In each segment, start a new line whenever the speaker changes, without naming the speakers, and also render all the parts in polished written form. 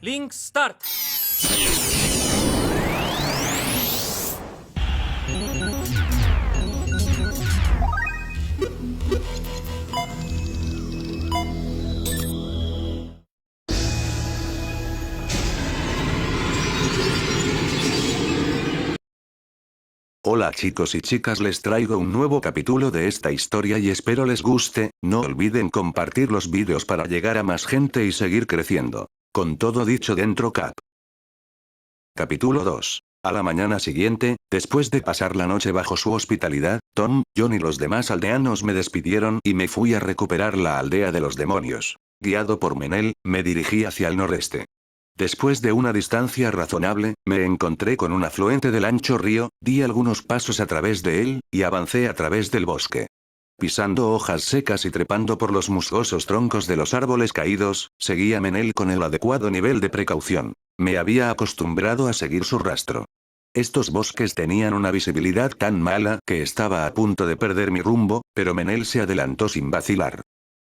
Link Start.
Hola chicos y chicas, les traigo un nuevo capítulo de esta historia y espero les guste. No olviden compartir los vídeos para llegar a más gente y seguir creciendo. Con todo dicho dentro Capítulo 2. A la mañana siguiente, después de pasar la noche bajo su hospitalidad, Tom, John y los demás aldeanos me despidieron y me fui a recuperar la aldea de los demonios. Guiado por Menel, me dirigí hacia el noreste. Después de una distancia razonable, me encontré con un afluente del ancho río, di algunos pasos a través de él, y avancé a través del bosque. Pisando hojas secas y trepando por los musgosos troncos de los árboles caídos, seguí a Menel con el adecuado nivel de precaución. Me había acostumbrado a seguir su rastro. Estos bosques tenían una visibilidad tan mala que estaba a punto de perder mi rumbo, pero Menel se adelantó sin vacilar.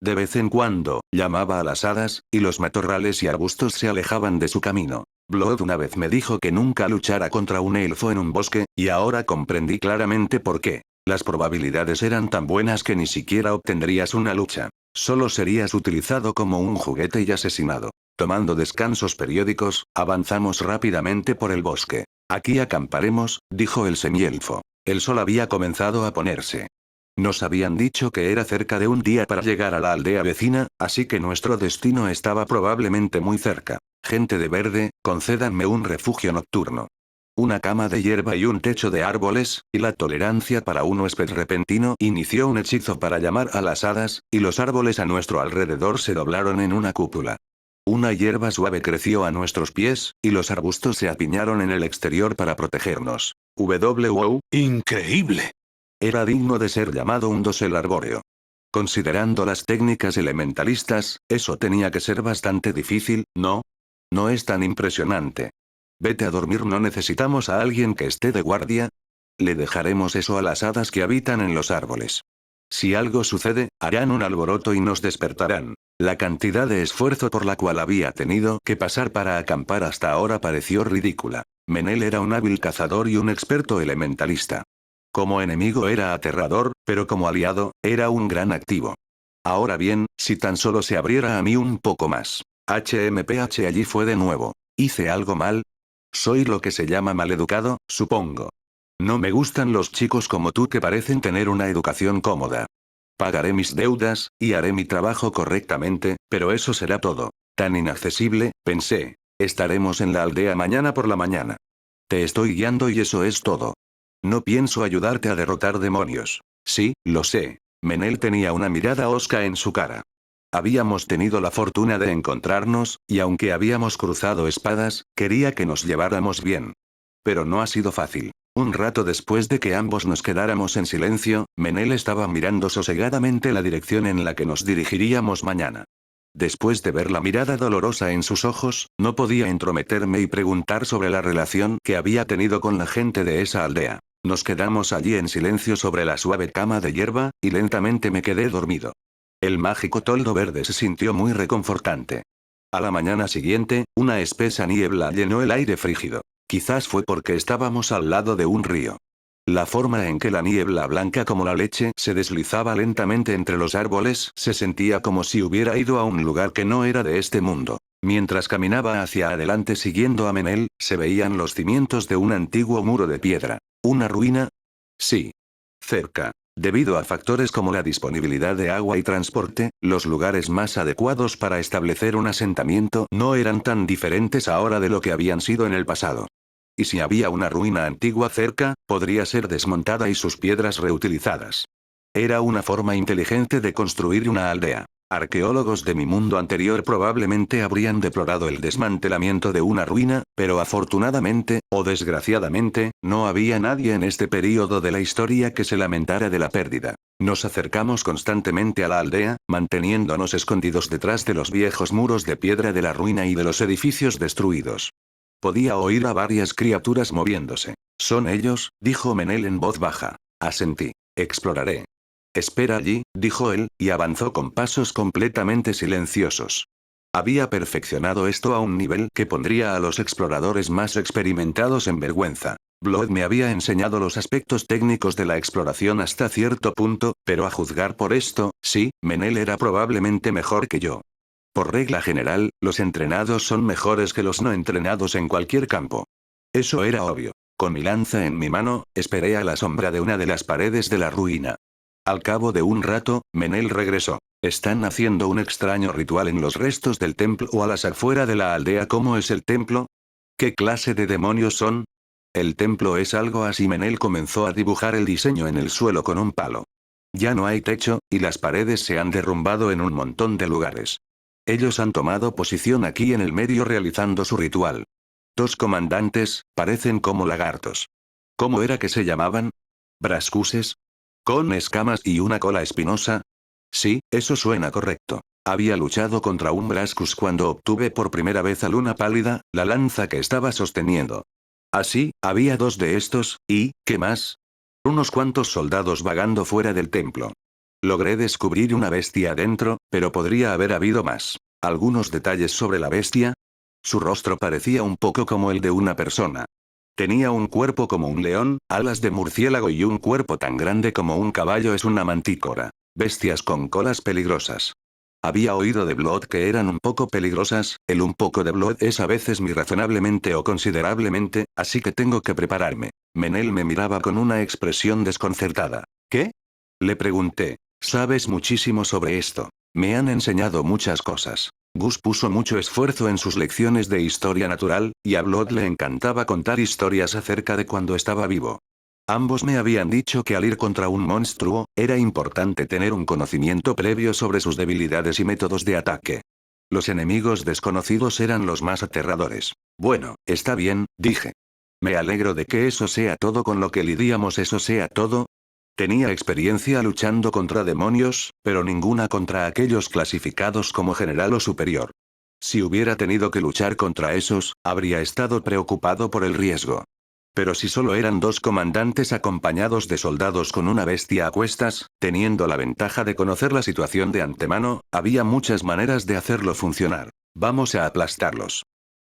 De vez en cuando, llamaba a las hadas, y los matorrales y arbustos se alejaban de su camino. Blood una vez me dijo que nunca luchara contra un elfo en un bosque, y ahora comprendí claramente por qué. Las probabilidades eran tan buenas que ni siquiera obtendrías una lucha. Solo serías utilizado como un juguete y asesinado. Tomando descansos periódicos, avanzamos rápidamente por el bosque. Aquí acamparemos, dijo el semielfo. El sol había comenzado a ponerse. Nos habían dicho que era cerca de un día para llegar a la aldea vecina, así que nuestro destino estaba probablemente muy cerca. Gente de verde, concédanme un refugio nocturno. Una cama de hierba y un techo de árboles, y la tolerancia para un huésped repentino inició un hechizo para llamar a las hadas, y los árboles a nuestro alrededor se doblaron en una cúpula. Una hierba suave creció a nuestros pies, y los arbustos se apiñaron en el exterior para protegernos. ¡Wow!
¡Increíble!
Era digno de ser llamado un dosel arbóreo. Considerando las técnicas elementalistas, eso tenía que ser bastante difícil, ¿no? No es tan impresionante. Vete a dormir, no necesitamos a alguien que esté de guardia. Le dejaremos eso a las hadas que habitan en los árboles. Si algo sucede, harán un alboroto y nos despertarán. La cantidad de esfuerzo por la cual había tenido que pasar para acampar hasta ahora pareció ridícula. Menel era un hábil cazador y un experto elementalista. Como enemigo era aterrador, pero como aliado, era un gran activo. Ahora bien, si tan solo se abriera a mí un poco más. HMPH allí fue de nuevo. ¿Hice algo mal? Soy lo que se llama maleducado, supongo. No me gustan los chicos como tú que parecen tener una educación cómoda. Pagaré mis deudas, y haré mi trabajo correctamente, pero eso será todo. Tan inaccesible, pensé. Estaremos en la aldea mañana por la mañana. Te estoy guiando y eso es todo. No pienso ayudarte a derrotar demonios. Sí, lo sé. Menel tenía una mirada hosca en su cara. Habíamos tenido la fortuna de encontrarnos, y aunque habíamos cruzado espadas, quería que nos lleváramos bien. Pero no ha sido fácil. Un rato después de que ambos nos quedáramos en silencio, Menel estaba mirando sosegadamente la dirección en la que nos dirigiríamos mañana. Después de ver la mirada dolorosa en sus ojos, no podía entrometerme y preguntar sobre la relación que había tenido con la gente de esa aldea. Nos quedamos allí en silencio sobre la suave cama de hierba, y lentamente me quedé dormido. El mágico toldo verde se sintió muy reconfortante. A la mañana siguiente, una espesa niebla llenó el aire frígido. Quizás fue porque estábamos al lado de un río. La forma en que la niebla blanca como la leche se deslizaba lentamente entre los árboles se sentía como si hubiera ido a un lugar que no era de este mundo. Mientras caminaba hacia adelante siguiendo a Menel, se veían los cimientos de un antiguo muro de piedra. ¿Una ruina? Sí. Cerca. Debido a factores como la disponibilidad de agua y transporte, los lugares más adecuados para establecer un asentamiento no eran tan diferentes ahora de lo que habían sido en el pasado. Y si había una ruina antigua cerca, podría ser desmontada y sus piedras reutilizadas. Era una forma inteligente de construir una aldea. Arqueólogos de mi mundo anterior probablemente habrían deplorado el desmantelamiento de una ruina, pero afortunadamente, o desgraciadamente, no había nadie en este período de la historia que se lamentara de la pérdida. Nos acercamos constantemente a la aldea, manteniéndonos escondidos detrás de los viejos muros de piedra de la ruina y de los edificios destruidos. Podía oír a varias criaturas moviéndose. «¿Son ellos?», dijo Menel en voz baja. Asentí. «Exploraré». «Espera allí», dijo él, y avanzó con pasos completamente silenciosos. Había perfeccionado esto a un nivel que pondría a los exploradores más experimentados en vergüenza. Blood me había enseñado los aspectos técnicos de la exploración hasta cierto punto, pero a juzgar por esto, sí, Menel era probablemente mejor que yo. Por regla general, los entrenados son mejores que los no entrenados en cualquier campo. Eso era obvio. Con mi lanza en mi mano, esperé a la sombra de una de las paredes de la ruina. Al cabo de un rato, Menel regresó. Están haciendo un extraño ritual en los restos del templo o a las afuera de la aldea. ¿Cómo es el templo? ¿Qué clase de demonios son? El templo es algo así. Menel comenzó a dibujar el diseño en el suelo con un palo. Ya no hay techo, y las paredes se han derrumbado en un montón de lugares. Ellos han tomado posición aquí en el medio realizando su ritual. 2 comandantes, parecen como lagartos. ¿Cómo era que se llamaban? ¿Brascuses? ¿Con escamas y una cola espinosa? Sí, eso suena correcto. Había luchado contra un Brascus cuando obtuve por primera vez a Luna Pálida, la lanza que estaba sosteniendo. Así, había 2 de estos, y, ¿qué más? Unos cuantos soldados vagando fuera del templo. Logré descubrir una bestia dentro, pero podría haber habido más. ¿Algunos detalles sobre la bestia? Su rostro parecía un poco como el de una persona. Tenía un cuerpo como un león, alas de murciélago y un cuerpo tan grande como un caballo es una mantícora. Bestias con colas peligrosas. Había oído de Blood que eran un poco peligrosas, el un poco de Blood es a veces muy razonablemente o considerablemente, así que tengo que prepararme. Menel me miraba con una expresión desconcertada. ¿Qué? Le pregunté. Sabes muchísimo sobre esto. Me han enseñado muchas cosas. Gus puso mucho esfuerzo en sus lecciones de historia natural, y a Blood le encantaba contar historias acerca de cuando estaba vivo. Ambos me habían dicho que al ir contra un monstruo, era importante tener un conocimiento previo sobre sus debilidades y métodos de ataque. Los enemigos desconocidos eran los más aterradores. Bueno, está bien, dije. Me alegro de que eso sea todo con lo que lidiamos. ¿Eso sea todo? Tenía experiencia luchando contra demonios, pero ninguna contra aquellos clasificados como general o superior. Si hubiera tenido que luchar contra esos, habría estado preocupado por el riesgo. Pero si solo eran 2 comandantes acompañados de soldados con una bestia a cuestas, teniendo la ventaja de conocer la situación de antemano, había muchas maneras de hacerlo funcionar. Vamos a aplastarlos.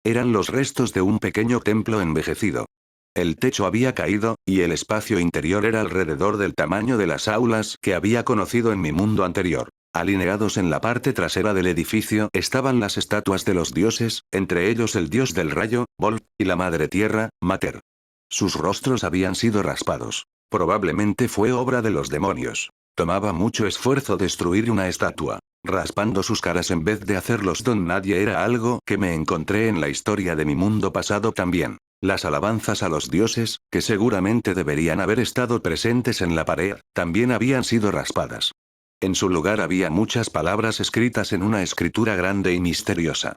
Eran los restos de un pequeño templo envejecido. El techo había caído, y el espacio interior era alrededor del tamaño de las aulas que había conocido en mi mundo anterior. Alineados en la parte trasera del edificio estaban las estatuas de los dioses, entre ellos el dios del rayo, Vol, y la madre tierra, Mater. Sus rostros habían sido raspados. Probablemente fue obra de los demonios. Tomaba mucho esfuerzo destruir una estatua. Raspando sus caras en vez de hacerlos don nadie era algo que me encontré en la historia de mi mundo pasado también. Las alabanzas a los dioses, que seguramente deberían haber estado presentes en la pared, también habían sido raspadas. En su lugar había muchas palabras escritas en una escritura grande y misteriosa.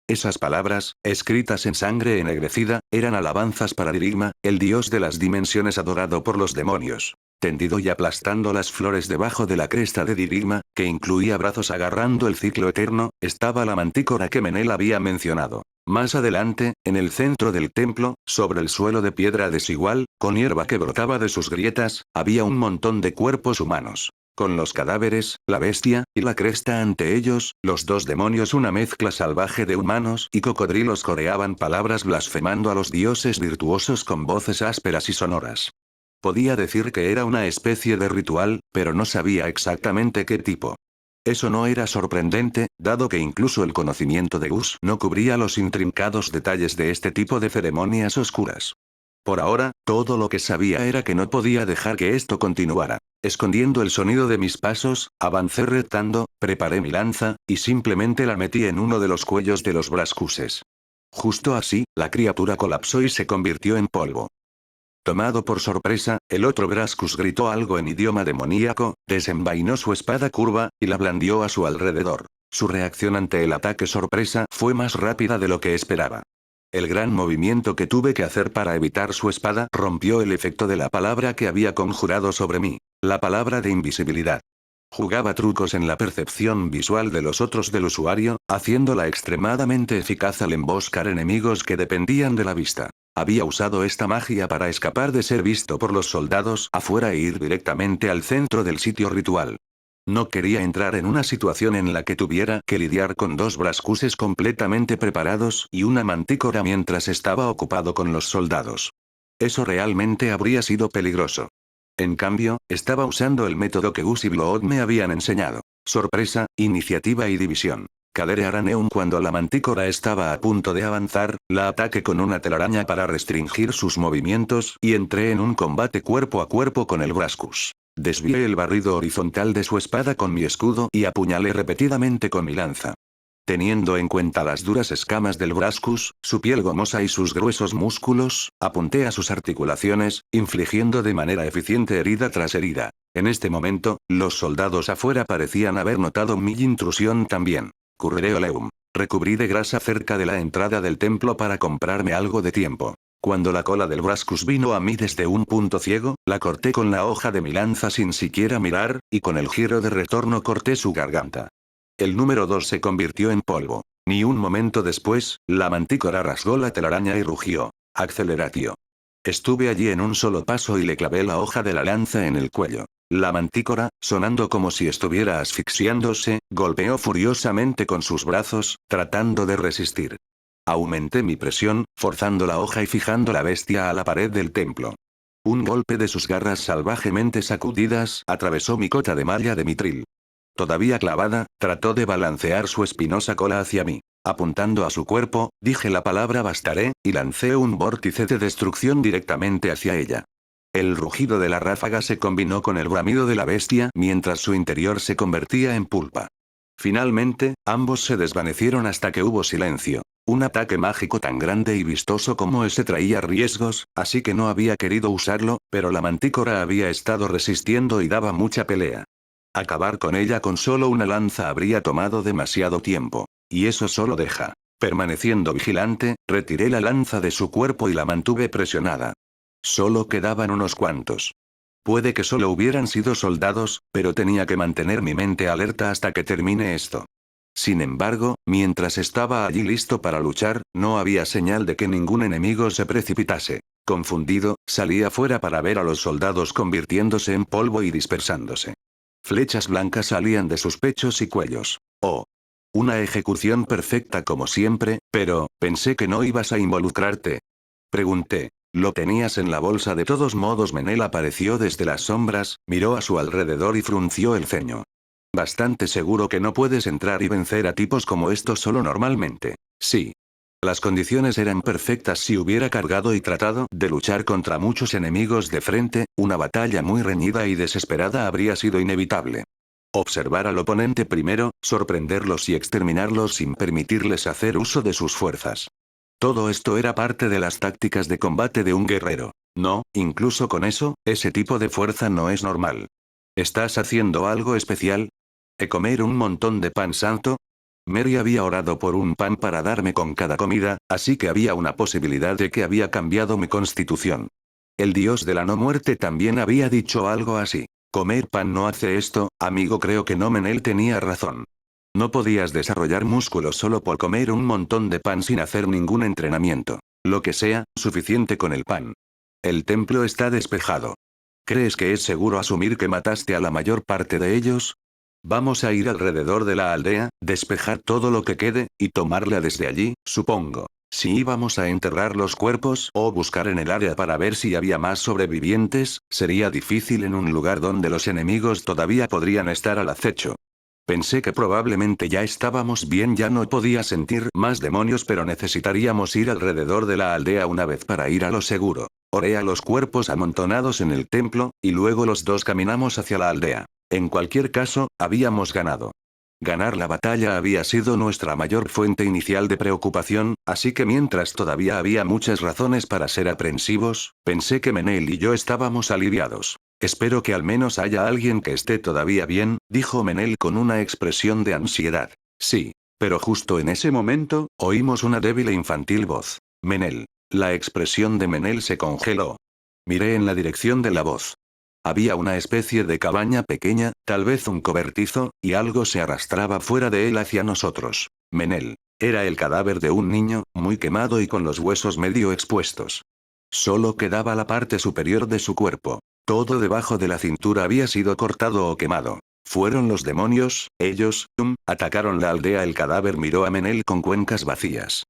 Esas palabras, escritas en sangre ennegrecida, eran alabanzas para Dirigma, el dios de las dimensiones adorado por los demonios. Tendido y aplastando las flores debajo de la cresta de Dirigma, que incluía brazos agarrando el ciclo eterno, estaba la mantícora que Menel había mencionado. Más adelante, en el centro del templo, sobre el suelo de piedra desigual, con hierba que brotaba de sus grietas, había un montón de cuerpos humanos. Con los cadáveres, la bestia, y la cresta ante ellos, los 2 demonios, una mezcla salvaje de humanos y cocodrilos, coreaban palabras blasfemando a los dioses virtuosos con voces ásperas y sonoras. Podía decir que era una especie de ritual, pero no sabía exactamente qué tipo. Eso no era sorprendente, dado que incluso el conocimiento de Gus no cubría los intrincados detalles de este tipo de ceremonias oscuras. Por ahora, todo lo que sabía era que no podía dejar que esto continuara. Escondiendo el sonido de mis pasos, avancé retando, preparé mi lanza, y simplemente la metí en uno de los cuellos de los Brascuses. Justo así, la criatura colapsó y se convirtió en polvo. Tomado por sorpresa, el otro Brascus gritó algo en idioma demoníaco, desenvainó su espada curva, y la blandió a su alrededor. Su reacción ante el ataque sorpresa fue más rápida de lo que esperaba. El gran movimiento que tuve que hacer para evitar su espada rompió el efecto de la palabra que había conjurado sobre mí, la palabra de invisibilidad. Jugaba trucos en la percepción visual de los otros del usuario, haciéndola extremadamente eficaz al emboscar enemigos que dependían de la vista. Había usado esta magia para escapar de ser visto por los soldados afuera e ir directamente al centro del sitio ritual. No quería entrar en una situación en la que tuviera que lidiar con dos brascuses completamente preparados y una mantícora mientras estaba ocupado con los soldados. Eso realmente habría sido peligroso. En cambio, estaba usando el método que Gus y Blood me habían enseñado. Sorpresa, iniciativa y división. Cadere Araneum. Cuando la mantícora estaba a punto de avanzar, la ataqué con una telaraña para restringir sus movimientos y entré en un combate cuerpo a cuerpo con el Brascus. Desvié el barrido horizontal de su espada con mi escudo y apuñalé repetidamente con mi lanza. Teniendo en cuenta las duras escamas del Brascus, su piel gomosa y sus gruesos músculos, apunté a sus articulaciones, infligiendo de manera eficiente herida tras herida. En este momento, los soldados afuera parecían haber notado mi intrusión también. Curreoleum. Recubrí de grasa cerca de la entrada del templo para comprarme algo de tiempo. Cuando la cola del Brascus vino a mí desde un punto ciego, la corté con la hoja de mi lanza sin siquiera mirar, y con el giro de retorno corté su garganta. El número 2 se convirtió en polvo. Ni un momento después, la mantícora rasgó la telaraña y rugió. Acceleratio. Estuve allí en un solo paso y le clavé la hoja de la lanza en el cuello. La mantícora, sonando como si estuviera asfixiándose, golpeó furiosamente con sus brazos, tratando de resistir. Aumenté mi presión, forzando la hoja y fijando la bestia a la pared del templo. Un golpe de sus garras salvajemente sacudidas atravesó mi cota de malla de mitril. Todavía clavada, trató de balancear su espinosa cola hacia mí. Apuntando a su cuerpo, dije la palabra bastaré, y lancé un vórtice de destrucción directamente hacia ella. El rugido de la ráfaga se combinó con el bramido de la bestia mientras su interior se convertía en pulpa. Finalmente, ambos se desvanecieron hasta que hubo silencio. Un ataque mágico tan grande y vistoso como ese traía riesgos, así que no había querido usarlo, pero la mantícora había estado resistiendo y daba mucha pelea. Acabar con ella con solo una lanza habría tomado demasiado tiempo. Y eso solo deja. Permaneciendo vigilante, retiré la lanza de su cuerpo y la mantuve presionada. Solo quedaban unos cuantos. Puede que solo hubieran sido soldados, pero tenía que mantener mi mente alerta hasta que termine esto. Sin embargo, mientras estaba allí listo para luchar, no había señal de que ningún enemigo se precipitase. Confundido, salí afuera para ver a los soldados convirtiéndose en polvo y dispersándose. Flechas blancas salían de sus pechos y cuellos. Oh. Una ejecución perfecta como siempre, pero, pensé que no ibas a involucrarte. Pregunté. ¿Lo tenías en la bolsa? De todos modos? Menel apareció desde las sombras, miró a su alrededor y frunció el ceño. Bastante seguro que no puedes entrar y vencer a tipos como estos solo normalmente. Sí. Las condiciones eran perfectas si hubiera cargado y tratado de luchar contra muchos enemigos de frente, una batalla muy reñida y desesperada habría sido inevitable. Observar al oponente primero, sorprenderlos y exterminarlos sin permitirles hacer uso de sus fuerzas. Todo esto era parte de las tácticas de combate de un guerrero. No, incluso con eso, ese tipo de fuerza no es normal. ¿Estás haciendo algo especial? ¿Comer un montón de pan santo? Mary había orado por un pan para darme con cada comida, así que había una posibilidad de que había cambiado mi constitución. El dios de la no muerte también había dicho algo así. Comer pan no hace esto, amigo. Creo que no. Menel tenía razón. No podías desarrollar músculos solo por comer un montón de pan sin hacer ningún entrenamiento. Lo que sea, suficiente con el pan. El templo está despejado. ¿Crees que es seguro asumir que mataste a la mayor parte de ellos? Vamos a ir alrededor de la aldea, despejar todo lo que quede, y tomarla desde allí, supongo. Si íbamos a enterrar los cuerpos o buscar en el área para ver si había más sobrevivientes, sería difícil en un lugar donde los enemigos todavía podrían estar al acecho. Pensé que probablemente ya estábamos bien, ya no podía sentir más demonios, pero necesitaríamos ir alrededor de la aldea una vez para ir a lo seguro. Oré a los cuerpos amontonados en el templo, y luego los dos caminamos hacia la aldea. En cualquier caso, habíamos ganado. Ganar la batalla había sido nuestra mayor fuente inicial de preocupación, así que mientras todavía había muchas razones para ser aprensivos, pensé que Menel y yo estábamos aliviados. Espero que al menos haya alguien que esté todavía bien, dijo Menel con una expresión de ansiedad. Sí. Pero justo en ese momento, oímos una débil e infantil voz. Menel. La expresión de Menel se congeló. Miré en la dirección de la voz. Había una especie de cabaña pequeña, tal vez un cobertizo, y algo se arrastraba fuera de él hacia nosotros. Menel. Era el cadáver de un niño, muy quemado y con los huesos medio expuestos. Solo quedaba la parte superior de su cuerpo. Todo debajo de la cintura había sido cortado o quemado. Fueron los demonios, ellos, atacaron la aldea. El cadáver miró a Menel con cuencas vacías.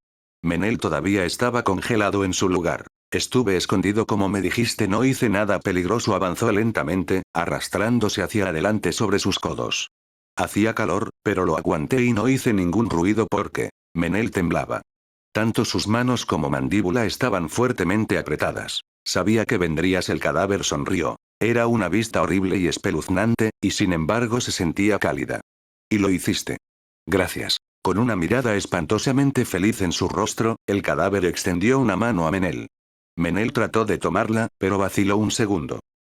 Menel todavía estaba congelado en su lugar. Estuve escondido como me dijiste, no hice nada peligroso. Avanzó lentamente, arrastrándose hacia adelante sobre sus codos. Hacía calor, pero lo aguanté y no hice ningún ruido porque Menel temblaba. Tanto sus manos como mandíbula estaban fuertemente apretadas. Sabía que vendrías. El cadáver sonrió. Era una vista horrible y espeluznante, y sin embargo se sentía cálida. Y lo hiciste. Gracias. Con una mirada espantosamente feliz en su rostro, el cadáver extendió una mano a Menel. Menel trató de tomarla, pero vaciló un segundo.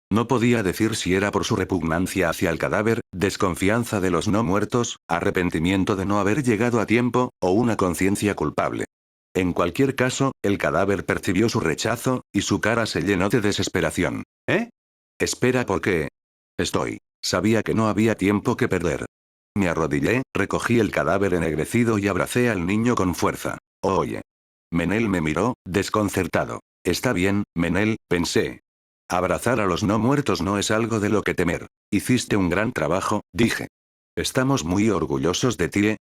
No podía decir si era por su repugnancia hacia el cadáver, desconfianza de los no muertos, arrepentimiento de no haber llegado a tiempo, o una conciencia culpable. En cualquier caso, el cadáver percibió su rechazo, y su cara se llenó de desesperación. ¿Eh? Espera, ¿por qué? Sabía que no había tiempo que perder. Me arrodillé, recogí el cadáver ennegrecido y abracé al niño con fuerza. Oye. Menel me miró, desconcertado. Está bien, Menel, pensé. Abrazar a los no muertos no es algo de lo que temer. Hiciste un gran trabajo, dije. Estamos muy orgullosos de ti, ¿eh?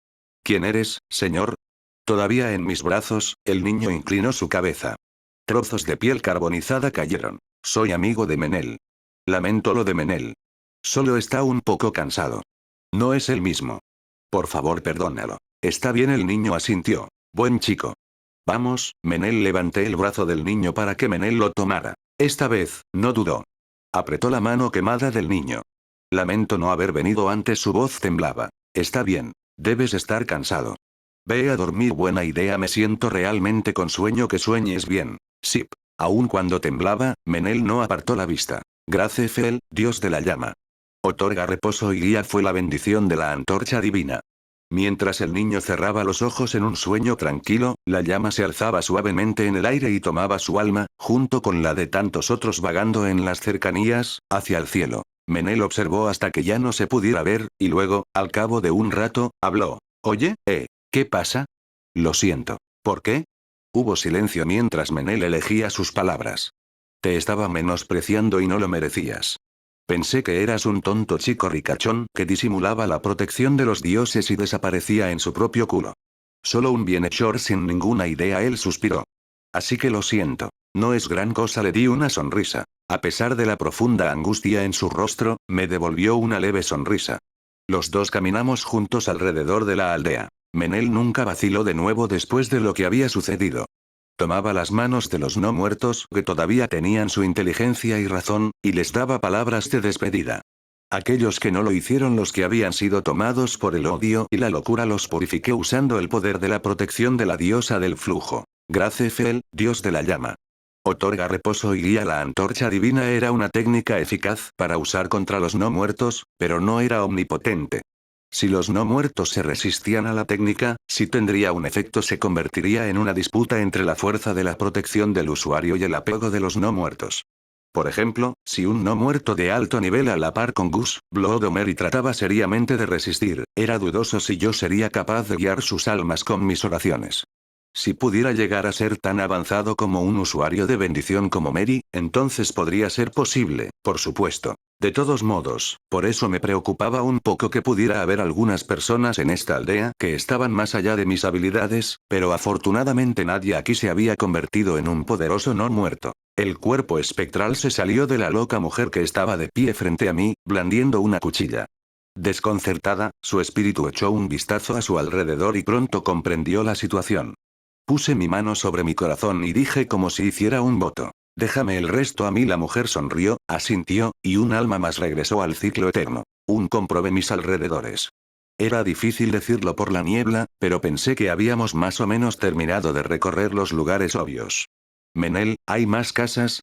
¿Quién eres, señor? Todavía en mis brazos, el niño inclinó su cabeza. Trozos de piel carbonizada cayeron. Soy amigo de Menel. Lamento lo de Menel. Solo está un poco cansado. No es el mismo. Por favor, perdónalo. Está bien, el niño asintió. Buen chico. Vamos, Menel. Levanté el brazo del niño para que Menel lo tomara. Esta vez, no dudó. Apretó la mano quemada del niño. Lamento no haber venido antes. Su voz temblaba. Está bien. Debes estar cansado. Ve a dormir. Buena idea. Me siento realmente con sueño. Que sueñes bien. Sip. Aun cuando temblaba, Menel no apartó la vista. Gracefel, dios de la llama. Otorga reposo y guía fue la bendición de la antorcha divina. Mientras el niño cerraba los ojos en un sueño tranquilo, la llama se alzaba suavemente en el aire y tomaba su alma, junto con la de tantos otros vagando en las cercanías, hacia el cielo. Menel observó hasta que ya no se pudiera ver, y luego, al cabo de un rato, habló. Oye, ¿qué pasa? Lo siento. ¿Por qué? Hubo silencio mientras Menel elegía sus palabras. Te estaba menospreciando y no lo merecías. Pensé que eras un tonto chico ricachón que disimulaba la protección de los dioses y desaparecía en su propio culo. Solo un bienhechor sin ninguna idea. Él suspiró. Así que lo siento. No es gran cosa. Le di una sonrisa. A pesar de la profunda angustia en su rostro, me devolvió una leve sonrisa. Los dos caminamos juntos alrededor de la aldea. Menel nunca vaciló de nuevo después de lo que había sucedido. Tomaba las manos de los no muertos, que todavía tenían su inteligencia y razón, y les daba palabras de despedida. Aquellos que no lo hicieron, los que habían sido tomados por el odio y la locura, los purifiqué usando el poder de la protección de la diosa del flujo. Gracefel, dios de la llama. Otorga reposo y guía. La antorcha divina era una técnica eficaz para usar contra los no muertos, pero no era omnipotente. Si los no muertos se resistían a la técnica, si tendría un efecto, se convertiría en una disputa entre la fuerza de la protección del usuario y el apego de los no muertos. Por ejemplo, si un no muerto de alto nivel a la par con Gus, Blood y trataba seriamente de resistir, era dudoso si yo sería capaz de guiar sus almas con mis oraciones. Si pudiera llegar a ser tan avanzado como un usuario de bendición como Mary, entonces podría ser posible, por supuesto. De todos modos, por eso me preocupaba un poco que pudiera haber algunas personas en esta aldea que estaban más allá de mis habilidades, pero afortunadamente nadie aquí se había convertido en un poderoso no muerto. El cuerpo espectral se salió de la loca mujer que estaba de pie frente a mí, blandiendo una cuchilla. Desconcertada, su espíritu echó un vistazo a su alrededor y pronto comprendió la situación. Puse mi mano sobre mi corazón y dije como si hiciera un voto. Déjame el resto a mí. La mujer sonrió, asintió, y un alma más regresó al ciclo eterno. Comprobé mis alrededores. Era difícil decirlo por la niebla, pero pensé que habíamos más o menos terminado de recorrer los lugares obvios. Menel, ¿hay más casas?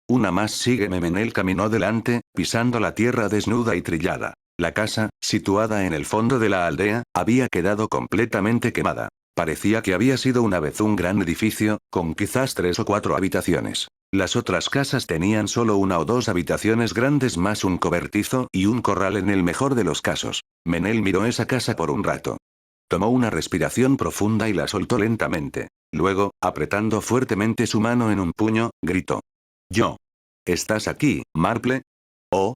Una más. Sígueme. Menel caminó delante, pisando la tierra desnuda y trillada. La casa, situada en el fondo de la aldea, había quedado completamente quemada. Parecía que había sido una vez un gran edificio, con quizás 3 o 4 habitaciones. Las otras casas tenían solo 1 o 2 habitaciones grandes más un cobertizo y un corral en el mejor de los casos. Menel miró esa casa por un rato. Tomó una respiración profunda y la soltó lentamente. Luego, apretando fuertemente su mano en un puño, gritó. Yo. ¿Estás aquí, Marple? Oh.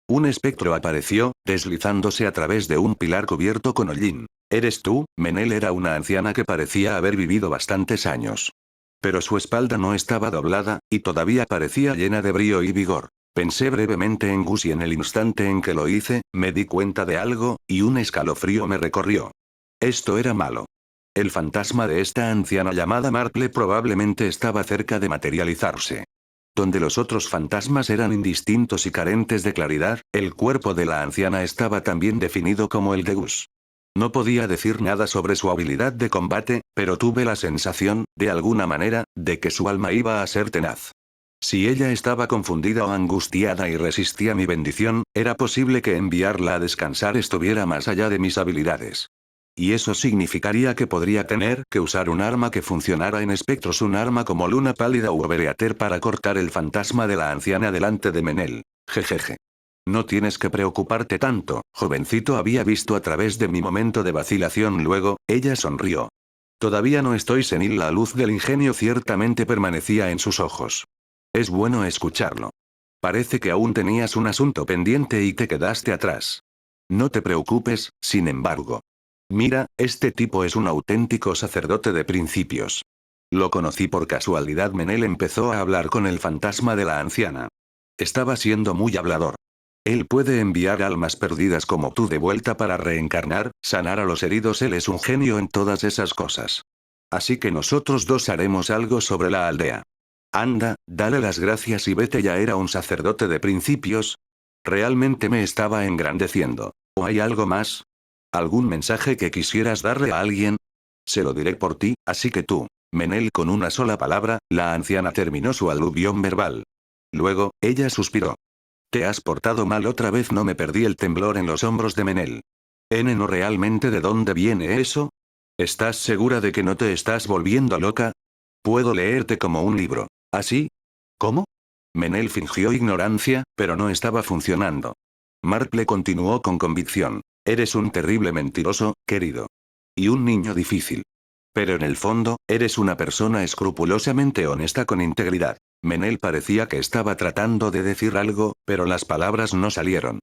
Un espectro apareció, deslizándose a través de un pilar cubierto con hollín. ¿Eres tú? Menel era una anciana que parecía haber vivido bastantes años. Pero su espalda no estaba doblada, y todavía parecía llena de brío y vigor. Pensé brevemente en Gus y en el instante en que lo hice, me di cuenta de algo, y un escalofrío me recorrió. Esto era malo. El fantasma de esta anciana llamada Marple probablemente estaba cerca de materializarse. Donde los otros fantasmas eran indistintos y carentes de claridad, el cuerpo de la anciana estaba tan bien definido como el de Gus. No podía decir nada sobre su habilidad de combate, pero tuve la sensación, de alguna manera, de que su alma iba a ser tenaz. Si ella estaba confundida o angustiada y resistía mi bendición, era posible que enviarla a descansar estuviera más allá de mis habilidades. Y eso significaría que podría tener que usar un arma que funcionara en espectros, un arma como Luna Pálida u Overeater para cortar el fantasma de la anciana delante de Menel. Jejeje. No tienes que preocuparte tanto, jovencito. Había visto a través de mi momento de vacilación. Luego, ella sonrió. Todavía no estoy senil. La luz del ingenio ciertamente permanecía en sus ojos. Es bueno escucharlo. Parece que aún tenías un asunto pendiente y te quedaste atrás. No te preocupes, sin embargo. Mira, este tipo es un auténtico sacerdote de principios. Lo conocí por casualidad. Menel empezó a hablar con el fantasma de la anciana. Estaba siendo muy hablador. Él puede enviar almas perdidas como tú de vuelta para reencarnar, sanar a los heridos. Él es un genio en todas esas cosas. Así que nosotros dos haremos algo sobre la aldea. Anda, dale las gracias y vete. Ya era un sacerdote de principios. Realmente me estaba engrandeciendo. ¿O hay algo más? ¿Algún mensaje que quisieras darle a alguien? Se lo diré por ti, así que tú. Menel. Con una sola palabra, la anciana terminó su aluvión verbal. Luego, ella suspiró. Te has portado mal otra vez. No me perdí el temblor en los hombros de Menel. ¿No realmente? ¿De dónde viene eso? ¿Estás segura de que no te estás volviendo loca? Puedo leerte como un libro. ¿Así? ¿Cómo? Menel fingió ignorancia, pero no estaba funcionando. Marple continuó con convicción. Eres un terrible mentiroso, querido. Y un niño difícil. Pero en el fondo, eres una persona escrupulosamente honesta con integridad. Menel parecía que estaba tratando de decir algo, pero las palabras no salieron.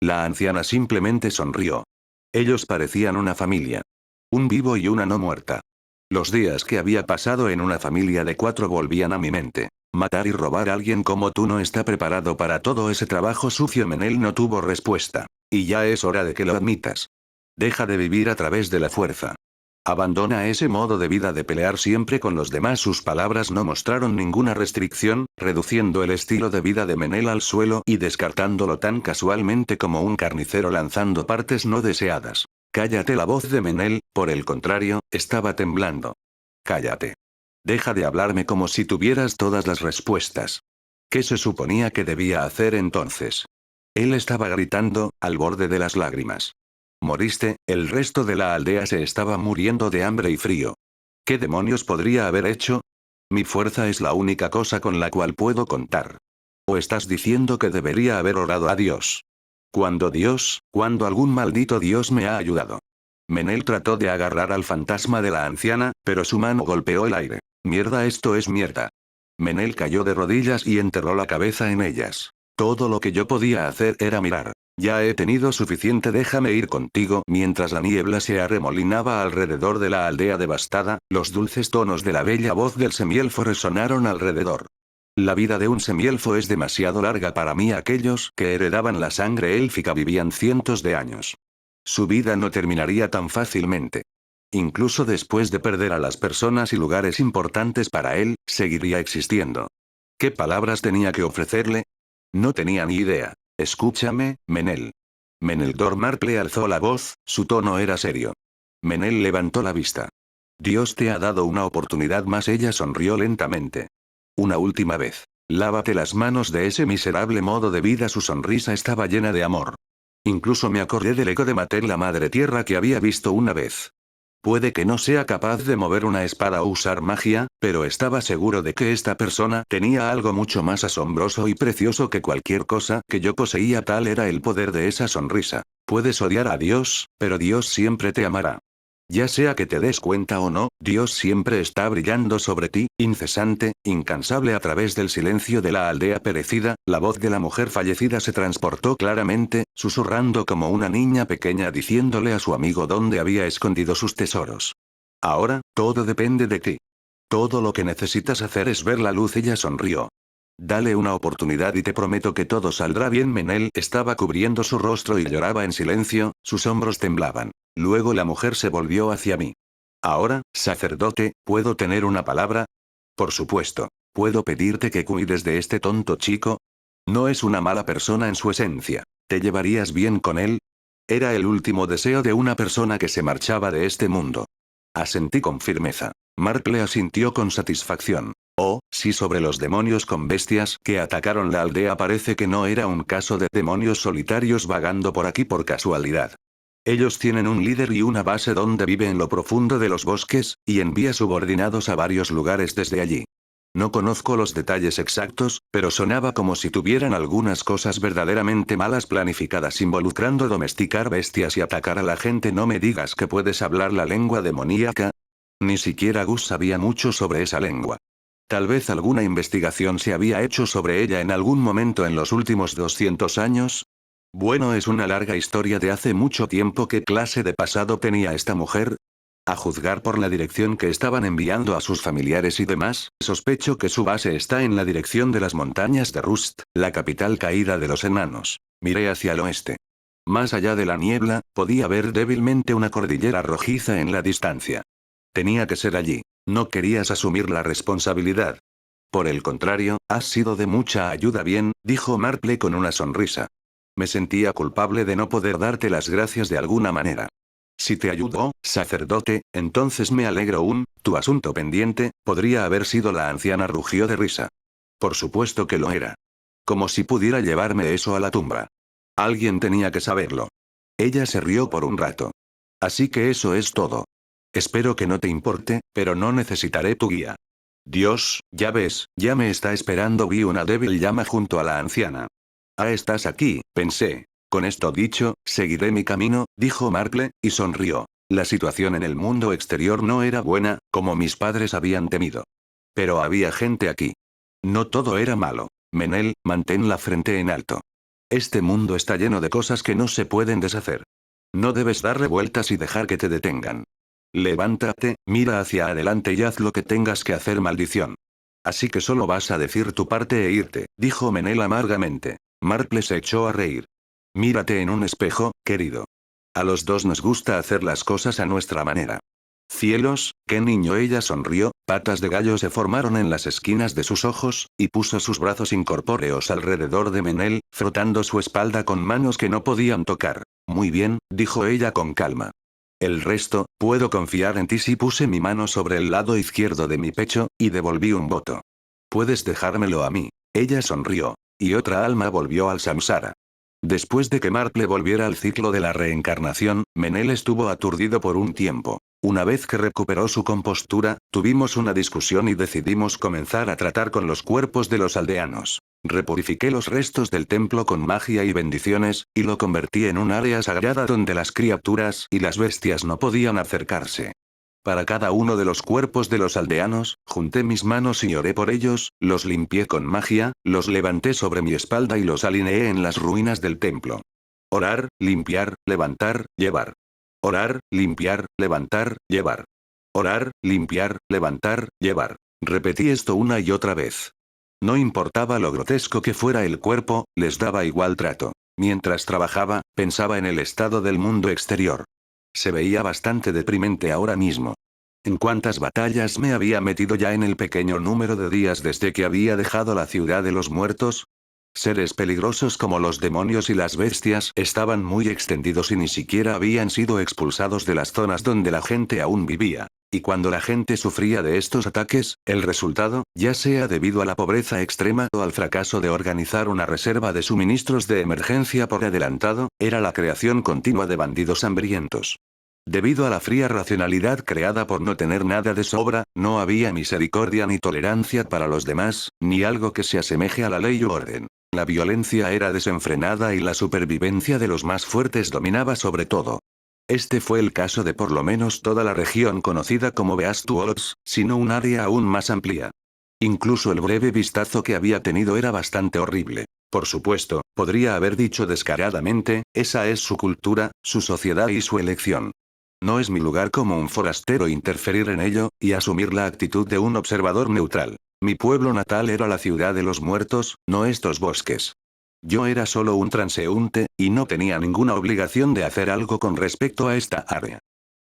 La anciana simplemente sonrió. Ellos parecían una familia. Un vivo y una no muerta. Los días que había pasado en una familia de 4 volvían a mi mente. Matar y robar a alguien como tú no está preparado para todo ese trabajo sucio. Menel no tuvo respuesta. Y ya es hora de que lo admitas. Deja de vivir a través de la fuerza. Abandona ese modo de vida de pelear siempre con los demás. Sus palabras no mostraron ninguna restricción, reduciendo el estilo de vida de Menel al suelo y descartándolo tan casualmente como un carnicero lanzando partes no deseadas. Cállate. La voz de Menel, por el contrario, estaba temblando. Cállate. Deja de hablarme como si tuvieras todas las respuestas. ¿Qué se suponía que debía hacer entonces? Él estaba gritando, al borde de las lágrimas. Moriste, el resto de la aldea se estaba muriendo de hambre y frío. ¿Qué demonios podría haber hecho? Mi fuerza es la única cosa con la cual puedo contar. ¿O estás diciendo que debería haber orado a Dios? Cuando algún maldito Dios me ha ayudado. Menel trató de agarrar al fantasma de la anciana, pero su mano golpeó el aire. Mierda, esto es mierda. Menel cayó de rodillas y enterró la cabeza en ellas. Todo lo que yo podía hacer era mirar. Ya he tenido suficiente. Déjame ir contigo. Mientras la niebla se arremolinaba alrededor de la aldea devastada, los dulces tonos de la bella voz del semielfo resonaron alrededor. La vida de un semielfo es demasiado larga para mí. Aquellos que heredaban la sangre élfica vivían cientos de años. Su vida no terminaría tan fácilmente. Incluso después de perder a las personas y lugares importantes para él, seguiría existiendo. ¿Qué palabras tenía que ofrecerle? No tenía ni idea. Escúchame, Menel. Meneldor. Marple alzó la voz, su tono era serio. Menel levantó la vista. Dios te ha dado una oportunidad más. Ella sonrió lentamente. Una última vez. Lávate las manos de ese miserable modo de vida. Su sonrisa estaba llena de amor. Incluso me acordé del eco de Mater, la madre tierra que había visto una vez. Puede que no sea capaz de mover una espada o usar magia, pero estaba seguro de que esta persona tenía algo mucho más asombroso y precioso que cualquier cosa que yo poseía. Tal era el poder de esa sonrisa. Puedes odiar a Dios, pero Dios siempre te amará. Ya sea que te des cuenta o no, Dios siempre está brillando sobre ti, incesante, incansable a través del silencio de la aldea perecida. La voz de la mujer fallecida se transportó claramente, susurrando como una niña pequeña diciéndole a su amigo dónde había escondido sus tesoros. Ahora, todo depende de ti. Todo lo que necesitas hacer es ver la luz. Ella sonrió. Dale una oportunidad y te prometo que todo saldrá bien. Menel estaba cubriendo su rostro y lloraba en silencio, sus hombros temblaban. Luego la mujer se volvió hacia mí. Ahora, sacerdote, ¿puedo tener una palabra? Por supuesto. ¿Puedo pedirte que cuides de este tonto chico? No es una mala persona en su esencia. ¿Te llevarías bien con él? Era el último deseo de una persona que se marchaba de este mundo. Asentí con firmeza. Marple asintió con satisfacción. Oh, sí, sobre los demonios con bestias que atacaron la aldea. Parece que no era un caso de demonios solitarios vagando por aquí por casualidad. Ellos tienen un líder y una base donde vive en lo profundo de los bosques, y envía subordinados a varios lugares desde allí. No conozco los detalles exactos, pero sonaba como si tuvieran algunas cosas verdaderamente malas planificadas involucrando domesticar bestias y atacar a la gente. No me digas que puedes hablar la lengua demoníaca. Ni siquiera Gus sabía mucho sobre esa lengua. Tal vez alguna investigación se había hecho sobre ella en algún momento en los últimos 200 años. Bueno, es una larga historia de hace mucho tiempo. ¿Qué clase de pasado tenía esta mujer? A juzgar por la dirección que estaban enviando a sus familiares y demás, sospecho que su base está en la dirección de las montañas de Rust, la capital caída de los enanos. Miré hacia el oeste. Más allá de la niebla, podía ver débilmente una cordillera rojiza en la distancia. Tenía que ser allí. No querías asumir la responsabilidad. Por el contrario, has sido de mucha ayuda. Bien, dijo Marple con una sonrisa. Me sentía culpable de no poder darte las gracias de alguna manera. Si te ayudó, sacerdote, entonces me alegro. Tu asunto pendiente, podría haber sido. La anciana rugió de risa. Por supuesto que lo era. Como si pudiera llevarme eso a la tumba. Alguien tenía que saberlo. Ella se rió por un rato. Así que eso es todo. Espero que no te importe, pero no necesitaré tu guía. Dios, ya ves, ya me está esperando. Vi una débil llama junto a la anciana. Ah, estás aquí, pensé. Con esto dicho, seguiré mi camino, dijo Marple, y sonrió. La situación en el mundo exterior no era buena, como mis padres habían temido. Pero había gente aquí. No todo era malo. Menel, mantén la frente en alto. Este mundo está lleno de cosas que no se pueden deshacer. No debes darle vueltas y dejar que te detengan. Levántate, mira hacia adelante y haz lo que tengas que hacer. Maldición. Así que solo vas a decir tu parte e irte, dijo Menel amargamente. Marple se echó a reír. Mírate en un espejo, querido. A los dos nos gusta hacer las cosas a nuestra manera. Cielos, qué niño. Ella sonrió, patas de gallo se formaron en las esquinas de sus ojos, y puso sus brazos incorpóreos alrededor de Menel, frotando su espalda con manos que no podían tocar. Muy bien, dijo ella con calma. El resto, puedo confiar en ti. Si puse mi mano sobre el lado izquierdo de mi pecho, y devolví un voto. Puedes dejármelo a mí. Ella sonrió. Y otra alma volvió al samsara. Después de que Marple volviera al ciclo de la reencarnación, Menel estuvo aturdido por un tiempo. Una vez que recuperó su compostura, tuvimos una discusión y decidimos comenzar a tratar con los cuerpos de los aldeanos. Repurifiqué los restos del templo con magia y bendiciones, y lo convertí en un área sagrada donde las criaturas y las bestias no podían acercarse. Para cada uno de los cuerpos de los aldeanos, junté mis manos y oré por ellos, los limpié con magia, los levanté sobre mi espalda y los alineé en las ruinas del templo. Orar, limpiar, levantar, llevar. Orar, limpiar, levantar, llevar. Orar, limpiar, levantar, llevar. Repetí esto una y otra vez. No importaba lo grotesco que fuera el cuerpo, les daba igual trato. Mientras trabajaba, pensaba en el estado del mundo exterior. Se veía bastante deprimente ahora mismo. ¿En cuántas batallas me había metido ya en el pequeño número de días desde que había dejado la ciudad de los muertos? Seres peligrosos como los demonios y las bestias estaban muy extendidos y ni siquiera habían sido expulsados de las zonas donde la gente aún vivía. Y cuando la gente sufría de estos ataques, el resultado, ya sea debido a la pobreza extrema o al fracaso de organizar una reserva de suministros de emergencia por adelantado, era la creación continua de bandidos hambrientos. Debido a la fría racionalidad creada por no tener nada de sobra, no había misericordia ni tolerancia para los demás, ni algo que se asemeje a la ley u orden. La violencia era desenfrenada y la supervivencia de los más fuertes dominaba sobre todo. Este fue el caso de por lo menos toda la región conocida como Beastwolves, sino un área aún más amplia. Incluso el breve vistazo que había tenido era bastante horrible. Por supuesto, podría haber dicho descaradamente, esa es su cultura, su sociedad y su elección. No es mi lugar como un forastero interferir en ello, y asumir la actitud de un observador neutral. Mi pueblo natal era la ciudad de los muertos, no estos bosques. Yo era solo un transeúnte, y no tenía ninguna obligación de hacer algo con respecto a esta área.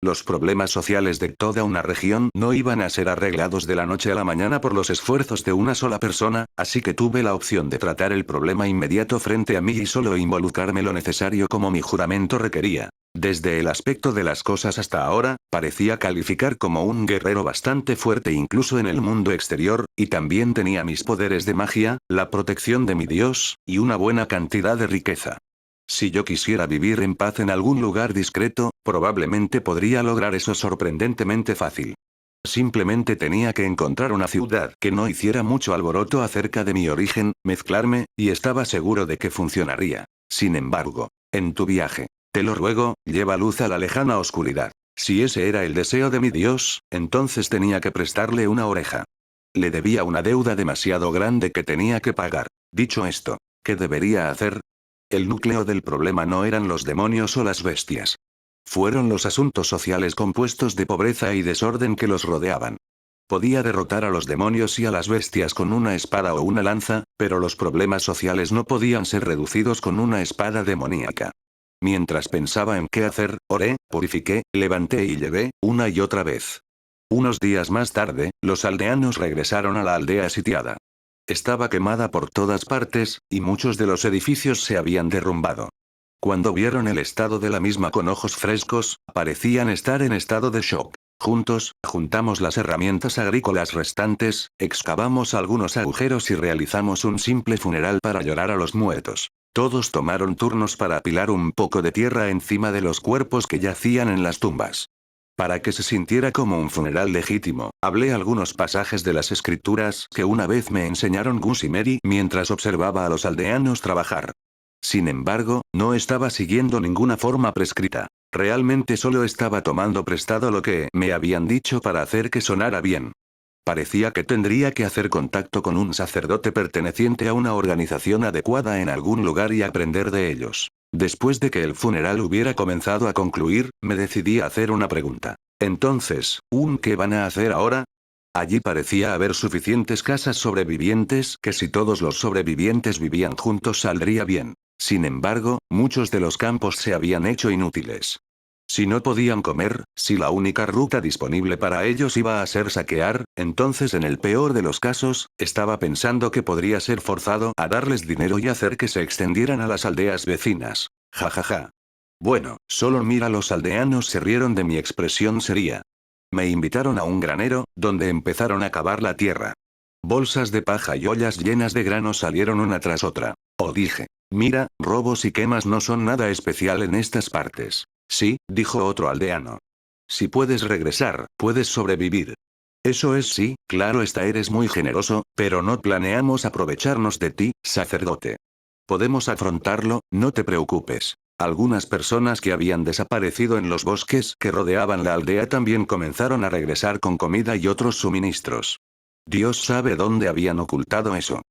Los problemas sociales de toda una región no iban a ser arreglados de la noche a la mañana por los esfuerzos de una sola persona, así que tuve la opción de tratar el problema inmediato frente a mí y solo involucrarme lo necesario como mi juramento requería. Desde el aspecto de las cosas hasta ahora, parecía calificar como un guerrero bastante fuerte incluso en el mundo exterior, y también tenía mis poderes de magia, la protección de mi dios, y una buena cantidad de riqueza. Si yo quisiera vivir en paz en algún lugar discreto, probablemente podría lograr eso sorprendentemente fácil. Simplemente tenía que encontrar una ciudad que no hiciera mucho alboroto acerca de mi origen, mezclarme, y estaba seguro de que funcionaría. Sin embargo, en tu viaje, te lo ruego, lleva luz a la lejana oscuridad. Si ese era el deseo de mi Dios, entonces tenía que prestarle una oreja. Le debía una deuda demasiado grande que tenía que pagar. Dicho esto, ¿qué debería hacer? El núcleo del problema no eran los demonios o las bestias. Fueron los asuntos sociales compuestos de pobreza y desorden que los rodeaban. Podía derrotar a los demonios y a las bestias con una espada o una lanza, pero los problemas sociales no podían ser reducidos con una espada demoníaca. Mientras pensaba en qué hacer, oré, purifiqué, levanté y llevé, una y otra vez. Unos días más tarde, los aldeanos regresaron a la aldea sitiada. Estaba quemada por todas partes, y muchos de los edificios se habían derrumbado. Cuando vieron el estado de la misma con ojos frescos, parecían estar en estado de shock. Juntos, juntamos las herramientas agrícolas restantes, excavamos algunos agujeros y realizamos un simple funeral para llorar a los muertos. Todos tomaron turnos para apilar un poco de tierra encima de los cuerpos que yacían en las tumbas. Para que se sintiera como un funeral legítimo, hablé algunos pasajes de las escrituras que una vez me enseñaron Gus y Mary mientras observaba a los aldeanos trabajar. Sin embargo, no estaba siguiendo ninguna forma prescrita. Realmente solo estaba tomando prestado lo que me habían dicho para hacer que sonara bien. Parecía que tendría que hacer contacto con un sacerdote perteneciente a una organización adecuada en algún lugar y aprender de ellos. Después de que el funeral hubiera comenzado a concluir, me decidí a hacer una pregunta. Entonces, ¿qué van a hacer ahora? Allí parecía haber suficientes casas sobrevivientes que si todos los sobrevivientes vivían juntos saldría bien. Sin embargo, muchos de los campos se habían hecho inútiles. Si no podían comer, si la única ruta disponible para ellos iba a ser saquear, entonces en el peor de los casos, estaba pensando que podría ser forzado a darles dinero y hacer que se extendieran a las aldeas vecinas. Ja ja ja. Bueno, solo mira, los aldeanos se rieron de mi expresión seria. Me invitaron a un granero, donde empezaron a cavar la tierra. Bolsas de paja y ollas llenas de grano salieron una tras otra. Dije. Mira, robos y quemas no son nada especial en estas partes. Sí, dijo otro aldeano. Si puedes regresar, puedes sobrevivir. Eso es, sí, claro está, eres muy generoso, pero no planeamos aprovecharnos de ti, sacerdote. Podemos afrontarlo, no te preocupes. Algunas personas que habían desaparecido en los bosques que rodeaban la aldea también comenzaron a regresar con comida y otros suministros. Dios sabe dónde habían ocultado eso.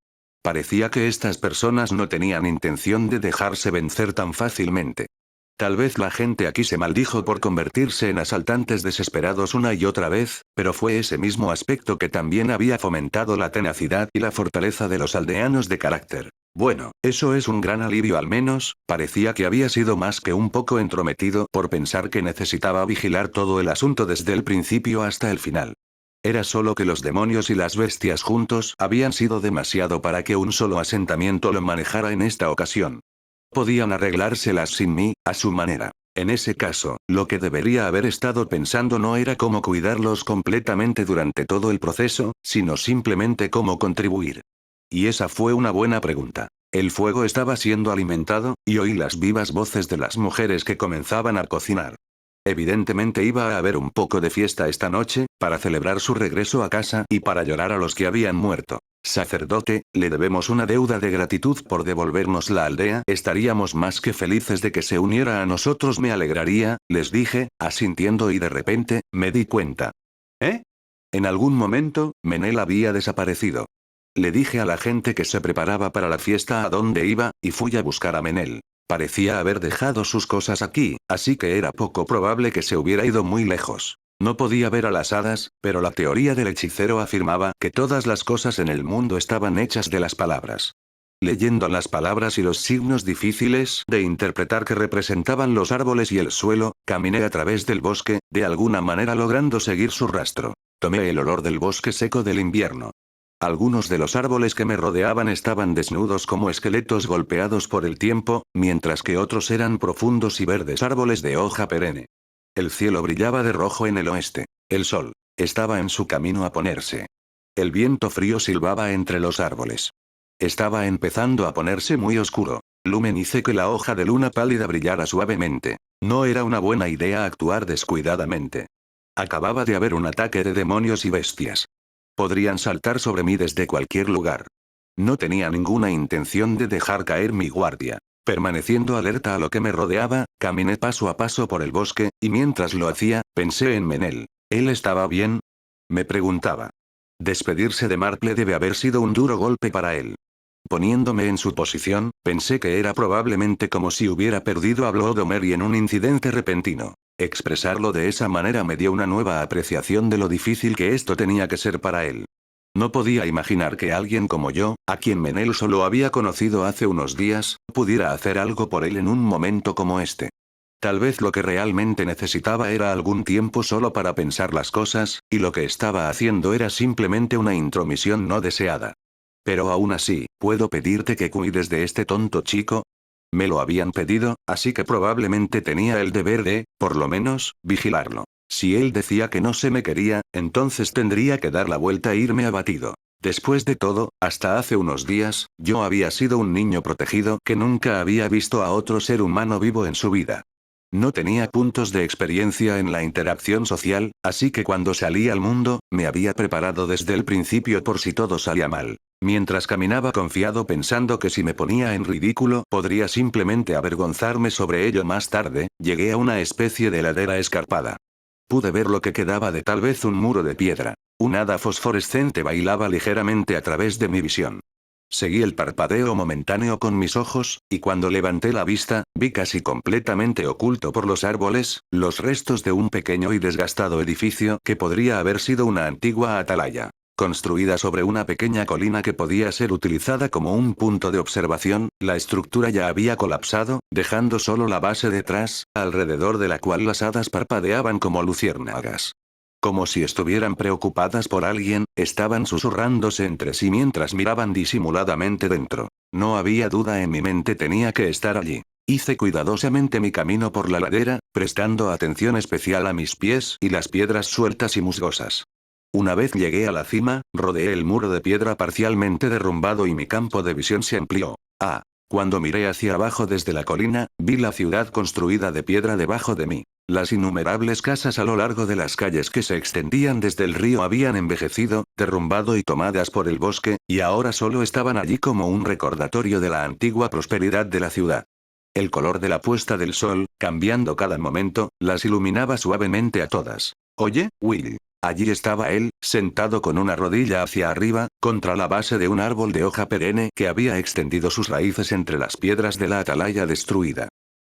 Parecía que estas personas no tenían intención de dejarse vencer tan fácilmente. Tal vez la gente aquí se maldijo por convertirse en asaltantes desesperados una y otra vez, pero fue ese mismo aspecto que también había fomentado la tenacidad y la fortaleza de los aldeanos de carácter. Bueno, eso es un gran alivio, al menos, parecía que había sido más que un poco entrometido por pensar que necesitaba vigilar todo el asunto desde el principio hasta el final. Era solo que los demonios y las bestias juntos habían sido demasiado para que un solo asentamiento lo manejara en esta ocasión. Podían arreglárselas sin mí, a su manera. En ese caso, lo que debería haber estado pensando no era cómo cuidarlos completamente durante todo el proceso, sino simplemente cómo contribuir. Y esa fue una buena pregunta. El fuego estaba siendo alimentado, y oí las vivas voces de las mujeres que comenzaban a cocinar. Evidentemente iba a haber un poco de fiesta esta noche, para celebrar su regreso a casa y para llorar a los que habían muerto. Sacerdote, le debemos una deuda de gratitud por devolvernos la aldea. Estaríamos más que felices de que se uniera a nosotros. Me alegraría, les dije, asintiendo, y de repente, me di cuenta. ¿Eh? En algún momento, Menel había desaparecido. Le dije a la gente que se preparaba para la fiesta a dónde iba, y fui a buscar a Menel. Parecía haber dejado sus cosas aquí, así que era poco probable que se hubiera ido muy lejos. No podía ver a las hadas, pero la teoría del hechicero afirmaba que todas las cosas en el mundo estaban hechas de las palabras. Leyendo las palabras y los signos difíciles de interpretar que representaban los árboles y el suelo, caminé a través del bosque, de alguna manera logrando seguir su rastro. Tomé el olor del bosque seco del invierno. Algunos de los árboles que me rodeaban estaban desnudos como esqueletos golpeados por el tiempo, mientras que otros eran profundos y verdes árboles de hoja perenne. El cielo brillaba de rojo en el oeste. El sol estaba en su camino a ponerse. El viento frío silbaba entre los árboles. Estaba empezando a ponerse muy oscuro. Lumen hice que la hoja de luna pálida brillara suavemente. No era una buena idea actuar descuidadamente. Acababa de haber un ataque de demonios y bestias. Podrían saltar sobre mí desde cualquier lugar. No tenía ninguna intención de dejar caer mi guardia. Permaneciendo alerta a lo que me rodeaba, caminé paso a paso por el bosque, y mientras lo hacía, pensé en Menel. ¿Él estaba bien? Me preguntaba. Despedirse de Marple debe haber sido un duro golpe para él. Poniéndome en su posición, pensé que era probablemente como si hubiera perdido a Blodomary en un incidente repentino. Expresarlo de esa manera me dio una nueva apreciación de lo difícil que esto tenía que ser para él. No podía imaginar que alguien como yo, a quien Menel solo había conocido hace unos días, pudiera hacer algo por él en un momento como este. Tal vez lo que realmente necesitaba era algún tiempo solo para pensar las cosas, y lo que estaba haciendo era simplemente una intromisión no deseada. Pero aún así, ¿puedo pedirte que cuides de este tonto chico? Me lo habían pedido, así que probablemente tenía el deber de, por lo menos, vigilarlo. Si él decía que no se me quería, entonces tendría que dar la vuelta e irme abatido. Después de todo, hasta hace unos días, yo había sido un niño protegido que nunca había visto a otro ser humano vivo en su vida. No tenía puntos de experiencia en la interacción social, así que cuando salí al mundo, me había preparado desde el principio por si todo salía mal. Mientras caminaba confiado pensando que si me ponía en ridículo podría simplemente avergonzarme sobre ello más tarde, llegué a una especie de ladera escarpada. Pude ver lo que quedaba de tal vez un muro de piedra. Un hada fosforescente bailaba ligeramente a través de mi visión. Seguí el parpadeo momentáneo con mis ojos, y cuando levanté la vista, vi casi completamente oculto por los árboles, los restos de un pequeño y desgastado edificio que podría haber sido una antigua atalaya. Construida sobre una pequeña colina que podía ser utilizada como un punto de observación, la estructura ya había colapsado, dejando solo la base detrás, alrededor de la cual las hadas parpadeaban como luciérnagas. Como si estuvieran preocupadas por alguien, estaban susurrándose entre sí mientras miraban disimuladamente dentro. No había duda en mi mente, tenía que estar allí. Hice cuidadosamente mi camino por la ladera, prestando atención especial a mis pies y las piedras sueltas y musgosas. Una vez llegué a la cima, rodeé el muro de piedra parcialmente derrumbado y mi campo de visión se amplió. Cuando miré hacia abajo desde la colina, vi la ciudad construida de piedra debajo de mí. Las innumerables casas a lo largo de las calles que se extendían desde el río habían envejecido, derrumbado y tomadas por el bosque, y ahora solo estaban allí como un recordatorio de la antigua prosperidad de la ciudad. El color de la puesta del sol, cambiando cada momento, las iluminaba suavemente a todas. «Oye, Will». Allí estaba él, sentado con una rodilla hacia arriba, contra la base de un árbol de hoja perenne que había extendido sus raíces entre las piedras de la atalaya destruida.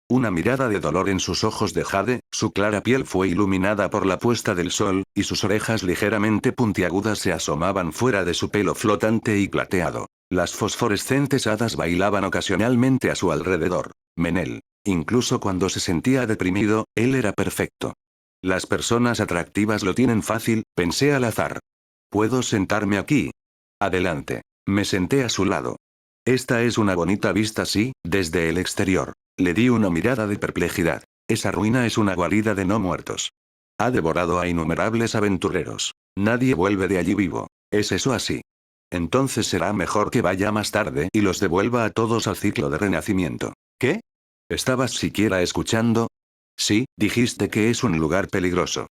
Una mirada de dolor en sus ojos de jade, su clara piel fue iluminada por la puesta del sol, y sus orejas ligeramente puntiagudas se asomaban fuera de su pelo flotante y plateado. Las fosforescentes hadas bailaban ocasionalmente a su alrededor. Menel. Incluso cuando se sentía deprimido, él era perfecto. Las personas atractivas lo tienen fácil, pensé al azar. ¿Puedo sentarme aquí? Adelante. Me senté a su lado. Esta es una bonita vista, sí, desde el exterior. Le di una mirada de perplejidad. Esa ruina es una guarida de no muertos. Ha devorado a innumerables aventureros. Nadie vuelve de allí vivo. ¿Es eso así? Entonces será mejor que vaya más tarde y los devuelva a todos al ciclo de renacimiento. ¿Qué? ¿Estabas siquiera escuchando? Sí, dijiste que es un lugar peligroso.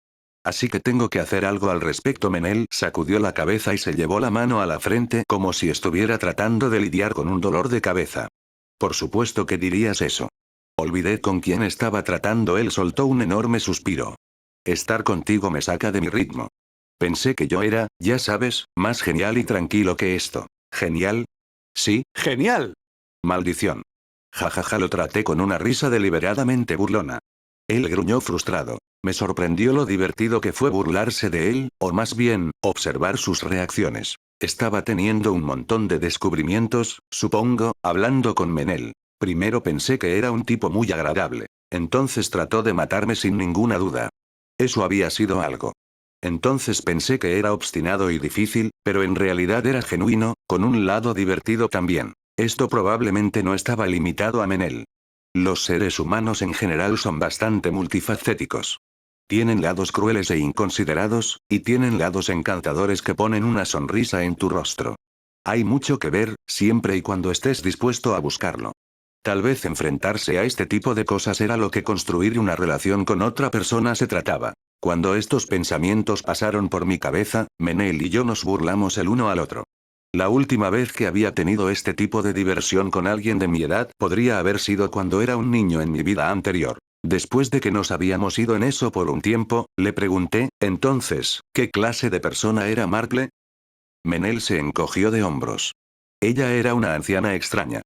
Así que tengo que hacer algo al respecto. Menel sacudió la cabeza y se llevó la mano a la frente como si estuviera tratando de lidiar con un dolor de cabeza. Por supuesto que dirías eso. Olvidé con quién estaba tratando. Él soltó un enorme suspiro. Estar contigo me saca de mi ritmo. Pensé que yo era, ya sabes, más genial y tranquilo que esto. ¿Genial? Sí, genial. Maldición. Jajaja, lo traté con una risa deliberadamente burlona. Él gruñó frustrado. Me sorprendió lo divertido que fue burlarse de él, o más bien, observar sus reacciones. Estaba teniendo un montón de descubrimientos, supongo, hablando con Menel. Primero pensé que era un tipo muy agradable. Entonces trató de matarme sin ninguna duda. Eso había sido algo. Entonces pensé que era obstinado y difícil, pero en realidad era genuino, con un lado divertido también. Esto probablemente no estaba limitado a Menel. Los seres humanos en general son bastante multifacéticos. Tienen lados crueles e inconsiderados, y tienen lados encantadores que ponen una sonrisa en tu rostro. Hay mucho que ver, siempre y cuando estés dispuesto a buscarlo. Tal vez enfrentarse a este tipo de cosas era lo que construir una relación con otra persona se trataba. Cuando estos pensamientos pasaron por mi cabeza, Menel y yo nos burlamos el uno al otro. La última vez que había tenido este tipo de diversión con alguien de mi edad podría haber sido cuando era un niño en mi vida anterior. Después de que nos habíamos ido en eso por un tiempo, le pregunté, entonces, ¿qué clase de persona era Markle? Menel se encogió de hombros. Ella era una anciana extraña.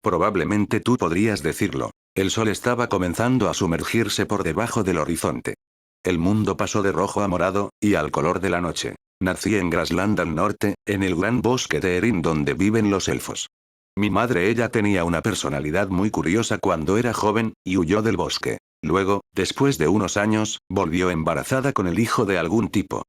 Probablemente tú podrías decirlo. El sol estaba comenzando a sumergirse por debajo del horizonte. El mundo pasó de rojo a morado, y al color de la noche. Nací en Grasland al norte, en el gran bosque de Erin donde viven los elfos. Mi madre ella tenía una personalidad muy curiosa cuando era joven, y huyó del bosque. Luego, después de unos años, volvió embarazada con el hijo de algún tipo.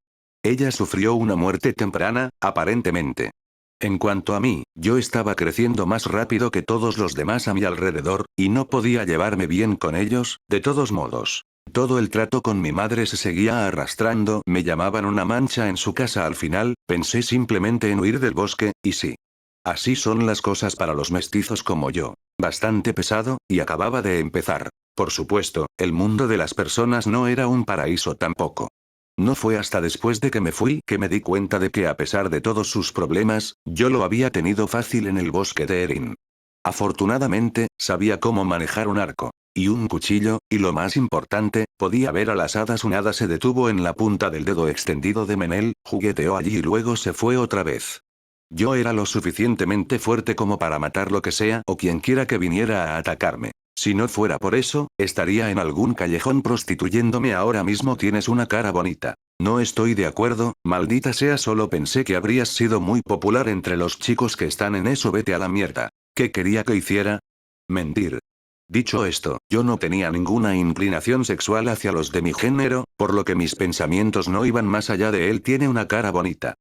Ella sufrió una muerte temprana, aparentemente. En cuanto a mí, yo estaba creciendo más rápido que todos los demás a mi alrededor, y no podía llevarme bien con ellos, de todos modos. Todo el trato con mi madre se seguía arrastrando, me llamaban una mancha en su casa al final, pensé simplemente en huir del bosque, y sí. Así son las cosas para los mestizos como yo. Bastante pesado, y acababa de empezar. Por supuesto, el mundo de las personas no era un paraíso tampoco. No fue hasta después de que me fui que me di cuenta de que a pesar de todos sus problemas, yo lo había tenido fácil en el bosque de Erin. Afortunadamente, sabía cómo manejar un arco. Y un cuchillo, y lo más importante, podía ver a las hadas. Un hada se detuvo en la punta del dedo extendido de Menel, jugueteó allí y luego se fue otra vez. Yo era lo suficientemente fuerte como para matar lo que sea o quien quiera que viniera a atacarme. Si no fuera por eso, estaría en algún callejón prostituyéndome ahora mismo. Tienes una cara bonita. No estoy de acuerdo, maldita sea, solo pensé que habrías sido muy popular entre los chicos que están en eso. Vete a la mierda. ¿Qué quería que hiciera? Mentir. Dicho esto, yo no tenía ninguna inclinación sexual hacia los de mi género, por lo que mis pensamientos no iban más allá de él tiene una cara bonita.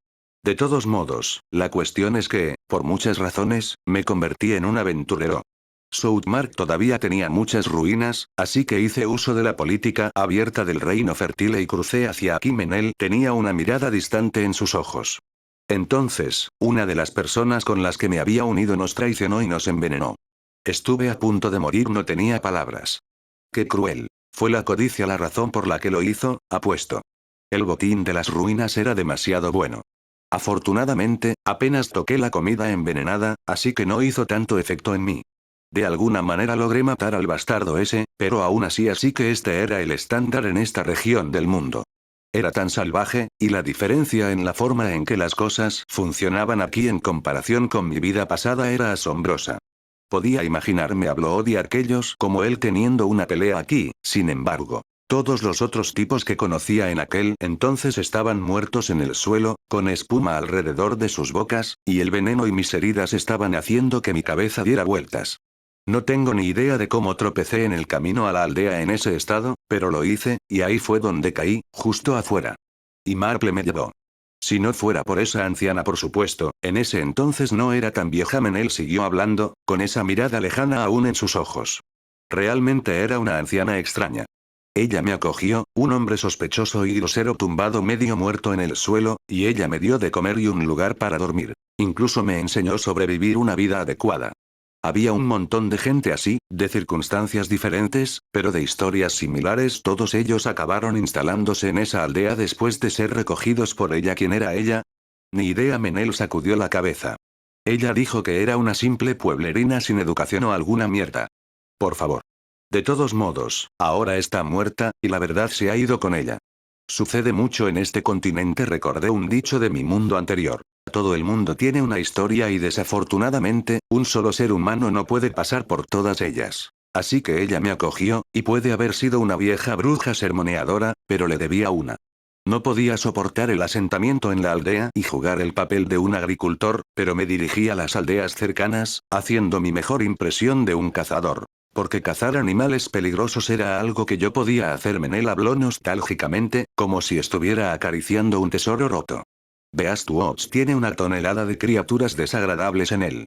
De todos modos, la cuestión es que, por muchas razones, me convertí en un aventurero. Southmark todavía tenía muchas ruinas, así que hice uso de la política abierta del reino fértil y crucé hacia aquí. Menel tenía una mirada distante en sus ojos. Entonces, una de las personas con las que me había unido nos traicionó y nos envenenó. Estuve a punto de morir, no tenía palabras. Qué cruel. Fue la codicia la razón por la que lo hizo, apuesto. El botín de las ruinas era demasiado bueno. Afortunadamente, apenas toqué la comida envenenada, así que no hizo tanto efecto en mí. De alguna manera logré matar al bastardo ese, pero aún así que este era el estándar en esta región del mundo. Era tan salvaje, y la diferencia en la forma en que las cosas funcionaban aquí en comparación con mi vida pasada era asombrosa. Podía imaginarme a Blood y aquellos como él teniendo una pelea aquí, sin embargo. Todos los otros tipos que conocía en aquel entonces estaban muertos en el suelo, con espuma alrededor de sus bocas, y el veneno y mis heridas estaban haciendo que mi cabeza diera vueltas. No tengo ni idea de cómo tropecé en el camino a la aldea en ese estado, pero lo hice, y ahí fue donde caí, justo afuera. Y Marple me llevó. Si no fuera por esa anciana, por supuesto, en ese entonces no era tan vieja. Menel siguió hablando, con esa mirada lejana aún en sus ojos. Realmente era una anciana extraña. Ella me acogió, un hombre sospechoso y grosero tumbado medio muerto en el suelo, y ella me dio de comer y un lugar para dormir. Incluso me enseñó sobre vivir una vida adecuada. Había un montón de gente así, de circunstancias diferentes, Pero de historias similares todos ellos acabaron instalándose en esa aldea después de ser recogidos por ella. ¿Quién era ella? Ni idea. Menel sacudió la cabeza. Ella dijo que era una simple pueblerina sin educación o alguna mierda. Por favor. De todos modos, ahora está muerta, y la verdad se ha ido con ella. Sucede mucho en este continente. Recordé un dicho de mi mundo anterior. Todo el mundo tiene una historia y desafortunadamente, un solo ser humano no puede pasar por todas ellas. Así que ella me acogió, y puede haber sido una vieja bruja sermoneadora, pero le debía una. No podía soportar el asentamiento en la aldea y jugar el papel de un agricultor, pero me dirigí a las aldeas cercanas, haciendo mi mejor impresión de un cazador. Porque cazar animales peligrosos era algo que yo podía hacer. Menel habló nostálgicamente, como si estuviera acariciando un tesoro roto. Beast Woods tiene una tonelada de criaturas desagradables en él.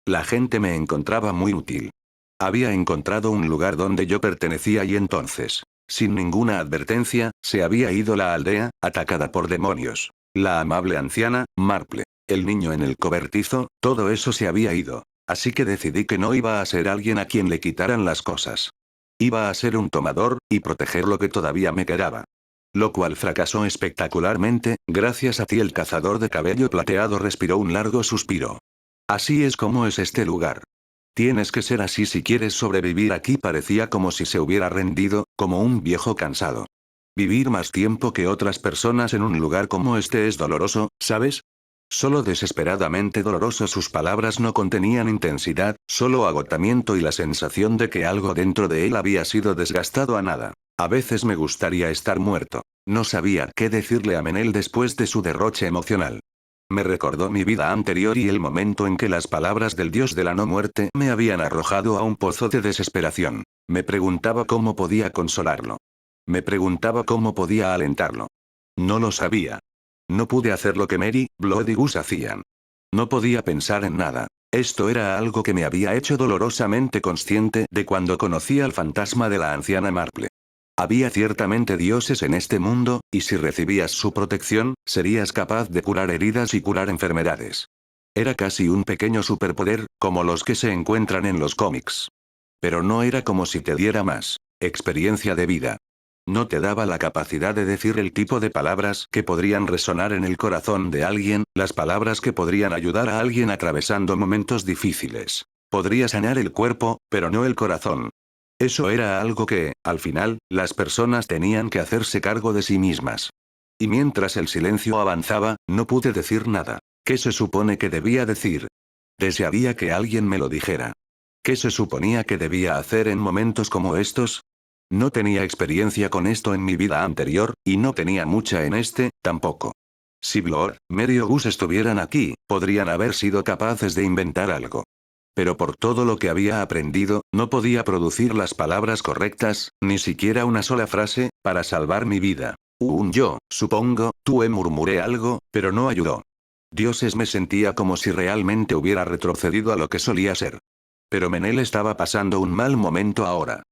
La gente me encontraba muy útil. Había encontrado un lugar donde yo pertenecía y entonces, sin ninguna advertencia, se había ido la aldea, atacada por demonios. La amable anciana, Marple. El niño en el cobertizo, todo eso se había ido. Así que decidí que no iba a ser alguien a quien le quitaran las cosas. Iba a ser un tomador, y proteger lo que todavía me quedaba. Lo cual fracasó espectacularmente. Gracias a ti. El cazador de cabello plateado respiró un largo suspiro. Así es como es este lugar. Tienes que ser así si quieres sobrevivir aquí. Parecía como si se hubiera rendido, como un viejo cansado. Vivir más tiempo que otras personas en un lugar como este es doloroso, ¿sabes? Solo desesperadamente doloroso. Sus palabras no contenían intensidad, solo agotamiento y la sensación de que algo dentro de él había sido desgastado a nada. A veces me gustaría estar muerto. No sabía qué decirle a Menel después de su derroche emocional. Me recordó mi vida anterior y el momento en que las palabras del dios de la no muerte me habían arrojado a un pozo de desesperación. Me preguntaba cómo podía consolarlo. Me preguntaba cómo podía alentarlo. No lo sabía. No pude hacer lo que Mary, Blood y Gus hacían. No podía pensar en nada. Esto era algo que me había hecho dolorosamente consciente de cuando conocí al fantasma de la anciana Marple. Había ciertamente dioses en este mundo, y si recibías su protección, serías capaz de curar heridas y curar enfermedades. Era casi un pequeño superpoder, como los que se encuentran en los cómics. Pero no era como si te diera más experiencia de vida. No te daba la capacidad de decir el tipo de palabras que podrían resonar en el corazón de alguien, las palabras que podrían ayudar a alguien atravesando momentos difíciles. Podría sanar el cuerpo, pero no el corazón. Eso era algo que, al final, las personas tenían que hacerse cargo de sí mismas. Y mientras el silencio avanzaba, no pude decir nada. ¿Qué se supone que debía decir? Desearía que alguien me lo dijera. ¿Qué se suponía que debía hacer en momentos como estos? No tenía experiencia con esto en mi vida anterior, y no tenía mucha en este, tampoco. Si Blood, Mary o Gus estuvieran aquí, podrían haber sido capaces de inventar algo. Pero por todo lo que había aprendido, no podía producir las palabras correctas, ni siquiera una sola frase, para salvar mi vida. Yo, supongo, murmuré algo, pero no ayudó. Dioses, me sentía como si realmente hubiera retrocedido a lo que solía ser. Pero Menel estaba pasando un mal momento ahora.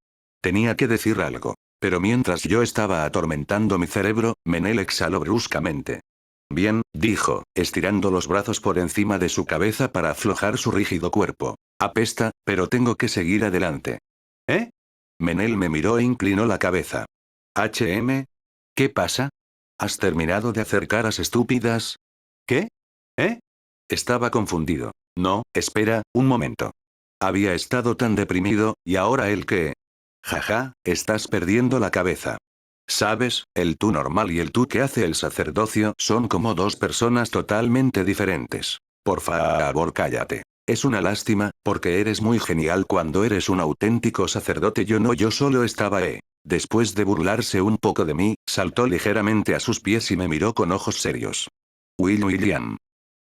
Tenía que decir algo. Pero mientras yo estaba atormentando mi cerebro, Menel exhaló bruscamente. Bien, dijo, estirando los brazos por encima de su cabeza para aflojar su rígido cuerpo. Apesta, pero tengo que seguir adelante. ¿Eh? Menel me miró e inclinó la cabeza. ¿Qué pasa? ¿Has terminado de hacer caras estúpidas? ¿Qué? ¿Eh? Estaba confundido. No, espera, un momento. Había estado tan deprimido, y ahora el qué. Jaja, estás perdiendo la cabeza. Sabes, el tú normal y el tú que hace el sacerdocio son como dos personas totalmente diferentes. Por favor, cállate. Es una lástima, porque eres muy genial cuando eres un auténtico sacerdote. Yo solo estaba Después de burlarse un poco de mí, saltó ligeramente a sus pies y me miró con ojos serios. William.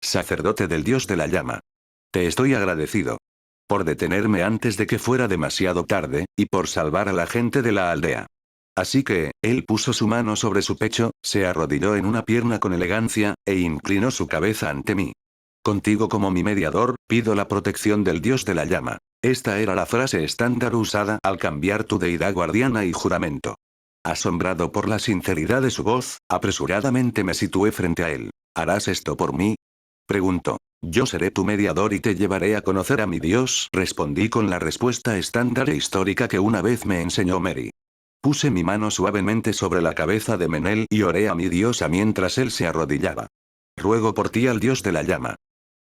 Sacerdote del dios de la llama. Te estoy agradecido. Por detenerme antes de que fuera demasiado tarde, y por salvar a la gente de la aldea. Así que, él puso su mano sobre su pecho, se arrodilló en una pierna con elegancia, e inclinó su cabeza ante mí. Contigo como mi mediador, pido la protección del dios de la llama. Esta era la frase estándar usada al cambiar tu deidad guardiana y juramento. Asombrado por la sinceridad de su voz, apresuradamente me situé frente a él. ¿Harás esto por mí? Preguntó. Yo seré tu mediador y te llevaré a conocer a mi Dios, respondí con la respuesta estándar e histórica que una vez me enseñó Mary. Puse mi mano suavemente sobre la cabeza de Menel y oré a mi diosa mientras él se arrodillaba. Ruego por ti al dios de la llama.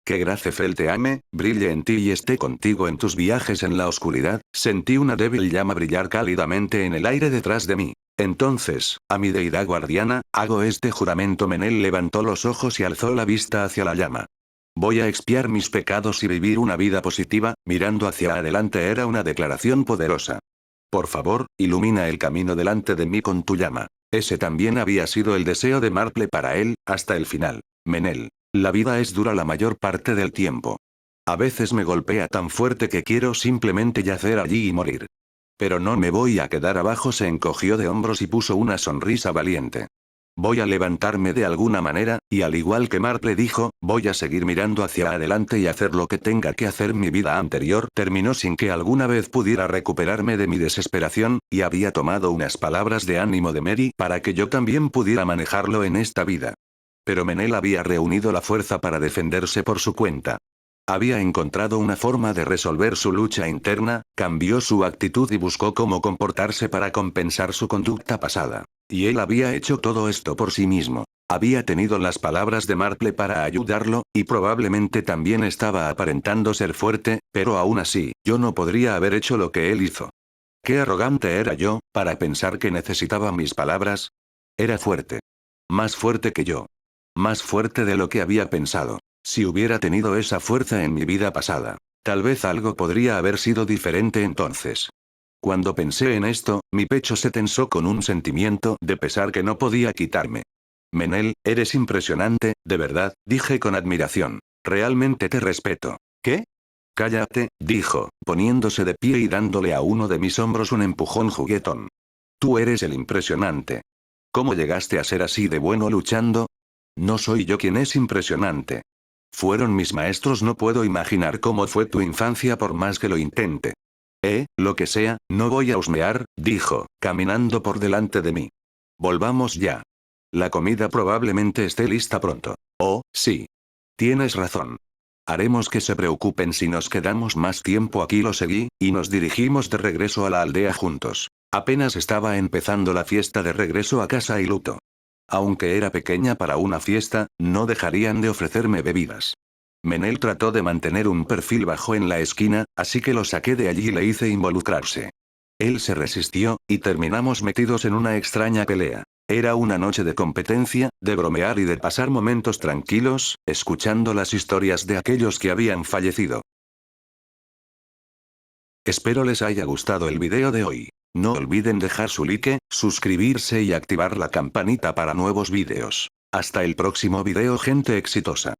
Que Gracefel te ame, brille en ti y esté contigo en tus viajes en la oscuridad. Sentí una débil llama brillar cálidamente en el aire detrás de mí. Entonces, a mi deidad guardiana, hago este juramento. Menel levantó los ojos y alzó la vista hacia la llama. Voy a expiar mis pecados y vivir una vida positiva, mirando hacia adelante era una declaración poderosa. Por favor, ilumina el camino delante de mí con tu llama. Ese también había sido el deseo de Marple para él, hasta el final. Menel. La vida es dura la mayor parte del tiempo. A veces me golpea tan fuerte que quiero simplemente yacer allí y morir. Pero no me voy a quedar abajo. Se encogió de hombros y puso una sonrisa valiente. Voy a levantarme de alguna manera, y al igual que Marple dijo, voy a seguir mirando hacia adelante y hacer lo que tenga que hacer. Mi vida anterior terminó sin que alguna vez pudiera recuperarme de mi desesperación, y había tomado unas palabras de ánimo de Mary para que yo también pudiera manejarlo en esta vida. Pero Menel había reunido la fuerza para defenderse por su cuenta. Había encontrado una forma de resolver su lucha interna, cambió su actitud y buscó cómo comportarse para compensar su conducta pasada. Y él había hecho todo esto por sí mismo. Había tenido las palabras de Marple para ayudarlo, y probablemente también estaba aparentando ser fuerte, pero aún así, yo no podría haber hecho lo que él hizo. Qué arrogante era yo, para pensar que necesitaba mis palabras. Era fuerte. Más fuerte que yo. Más fuerte de lo que había pensado. Si hubiera tenido esa fuerza en mi vida pasada, tal vez algo podría haber sido diferente entonces. Cuando pensé en esto, mi pecho se tensó con un sentimiento de pesar que no podía quitarme. Menel, eres impresionante, de verdad, dije con admiración. Realmente te respeto. ¿Qué? Cállate, dijo, poniéndose de pie y dándole a uno de mis hombros un empujón juguetón. Tú eres el impresionante. ¿Cómo llegaste a ser así de bueno luchando? No soy yo quien es impresionante. Fueron mis maestros. No puedo imaginar cómo fue tu infancia por más que lo intente. Lo que sea, no voy a husmear, dijo, caminando por delante de mí. Volvamos ya. La comida probablemente esté lista pronto. Oh, sí. Tienes razón. Haremos que se preocupen si nos quedamos más tiempo aquí. Lo seguí, y nos dirigimos de regreso a la aldea juntos. Apenas estaba empezando la fiesta de regreso a casa y luto. Aunque era pequeña para una fiesta, no dejarían de ofrecerme bebidas. Menel trató de mantener un perfil bajo en la esquina, así que lo saqué de allí y le hice involucrarse. Él se resistió, y terminamos metidos en una extraña pelea. Era una noche de competencia, de bromear y de pasar momentos tranquilos, escuchando las historias de aquellos que habían fallecido. Espero les haya gustado el video de hoy. No olviden dejar su like, suscribirse y activar la campanita para nuevos videos. Hasta el próximo video, gente exitosa.